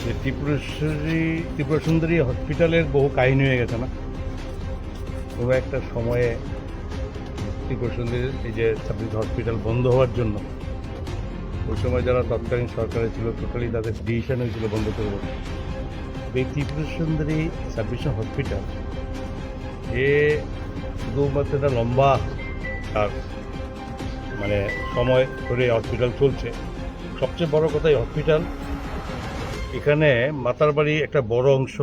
যে ত্রিপুরা সুন্দরী হসপিটালের বহু কাহিনী হয়ে গেছে না। কোনো একটা সময়ে ত্রিপুরা সুন্দরী এই যে সাব হসপিটাল বন্ধ হওয়ার জন্য ওই সময় যারা তৎকালীন সরকারে ছিল টোটালি তাদের ডিসিশন হয়েছিল বন্ধ করবো। এই ত্রিপুরা সুন্দরী সাব হসপিটাল এ শুধুমাত্র একটা লম্বা আর মানে সময় ধরে হসপিটাল চলছে। সবচেয়ে বড় কথা এই হসপিটাল এখানে মাতারবাড়ি একটা বড় অংশ,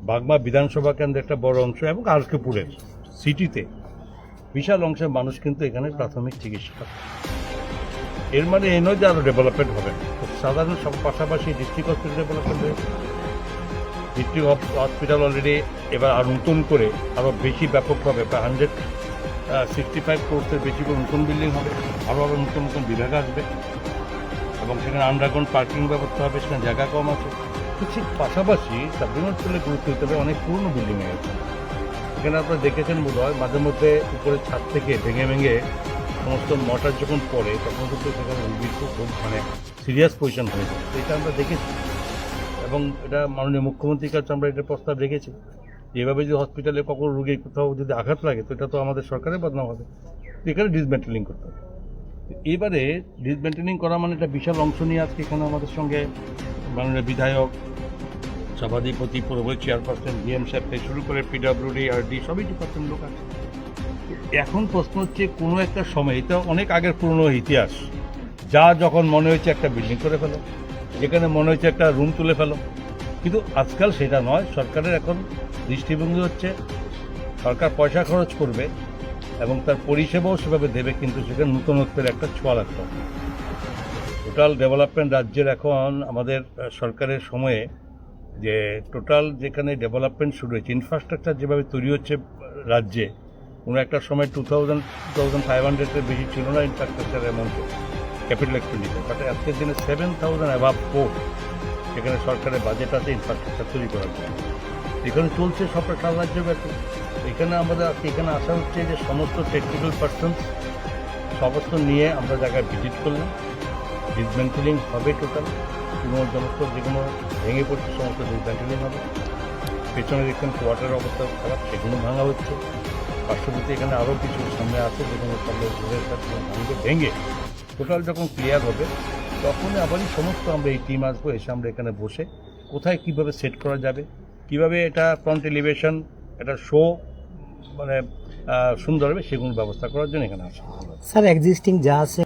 বাগমা বিধানসভা কেন্দ্রে একটা বড় অংশ এবং আরকেপুরের সিটিতে বিশাল অংশের মানুষ কিন্তু এখানে প্রাথমিক চিকিৎসা পায়। এর মানে এই নয় যে আরও ডেভেলপমেন্ট হবে, সাধারণ সব পাশাপাশি ডিস্ট্রিক্ট হসপিটাল ডেভেলপমেন্ট হয়েছে। ডিস্ট্রিক্ট হসপিটাল অলরেডি এবার আর নতুন করে আরও বেশি ব্যাপকভাবে প্রায় 165 ক্রোড়ের বেশি করে নতুন বিল্ডিং হবে, আরও নতুন নতুন বিভাগ আসবে এবং সেখানে আন্ডারগ্রাউন্ড পার্কিং ব্যবস্থা হবে, সেখানে জায়গা কম আছে। তো ঠিক পাশাপাশি সাব হসপিটালে গুরুত্ব দিতে হবে অনেক পুরনো বিল্ডিং হয়ে গেছে। এখানে আপনারা দেখেছেন বোধ হয় মাঝে মধ্যে উপরের ছাদ থেকে ভেঙে ভেঙে সমস্ত মর্টার যখন পড়ে তখন কিন্তু সেখানে রুগীর খুব মানে সিরিয়াস পজিশন হয়ে যায়। তো এটা আমরা দেখেছি এবং এটা মাননীয় মুখ্যমন্ত্রীর কাছে আমরা এটা প্রস্তাব রেখেছি। এভাবে যদি হসপিটালে কখনো রুগীর কোথাও যদি আঘাত লাগে তো এটা তো আমাদের সরকারের বদনাম হবে। তো এখানে ডিসমেন্টেলিং করতে হবে। এবারে ডিসমেন্টেলিং করা মানে একটা বিশাল অংশ নিয়ে আজকে এখানে আমাদের সঙ্গে মাননীয় বিধায়ক, সভাধিপতি, পুরোপুরি চেয়ারপারসন, ডিএম সাহেব থেকে শুরু করে পিডব্লিউডি, আরডি সবই ডিপার্টমেন্ট লোক আছে। এখন প্রশ্ন হচ্ছে কোনো একটা সময়, এটা অনেক আগের পুরনো ইতিহাস, যা যখন মনে হয়েছে একটা বিল্ডিং করে ফেলো, যেখানে মনে হয়েছে একটা রুম তুলে ফেলো। কিন্তু আজকাল সেটা নয়। সরকারের এখন দৃষ্টিভঙ্গি হচ্ছে সরকার পয়সা খরচ করবে এবং তার পরিষেবাও সেভাবে দেবে, কিন্তু সেখানে নতুনত্বের একটা ছোঁয়া রাখতে হবে। টোটাল ডেভেলপমেন্ট রাজ্যের এখন আমাদের সরকারের সময়ে যে টোটাল যেখানে ডেভেলপমেন্ট শুরু হয়েছে, ইনফ্রাস্ট্রাকচার যেভাবে তৈরি হচ্ছে রাজ্যে, কোনো একটা সময় 2500-এর বেশি ছিল না infrastructure amount capital expenditure, but আজকের দিনে 7000 অ্যাভাব কোর্ট সেখানে সরকারের বাজেট আছে ইনফ্রাস্ট্রাকচার তৈরি করার জন্য। এখানে চলছে সবটা সারা রাজ্যব্যাপী। এখানে আমাদের আজকে এখানে আসা হচ্ছে যে সমস্ত টেকনিক্যাল পার্সন সমস্ত নিয়ে আমরা জায়গায় ভিজিট করলাম। ডিসমেন্টেলিং হবে টোটাল, পুরোনো সমস্ত যেগুলো ভেঙে পড়ছে সমস্ত ডিসমেন্টেলিং হবে। পেছনে দেখছেন কোয়ার্টারের অবস্থা খারাপ, সেগুলো ভাঙা হচ্ছে। পার্শ্ববর্তী এখানে আরও কিছু সামনে আছে যেগুলো সামনে ভেঙে টোটাল যখন ক্লিয়ার হবে তখন আবারই সমস্ত আমরা এই টিম আসবো, এসে আমরা এখানে বসে কোথায় কীভাবে সেট করা যাবে, কীভাবে এটা ফ্রন্ট এলিভেশন এটা শো মানে সুন্দর হবে, সেগুলো ব্যবস্থা করার জন্য এখানে আসে। স্যার এক্সিস্টিং যা আছে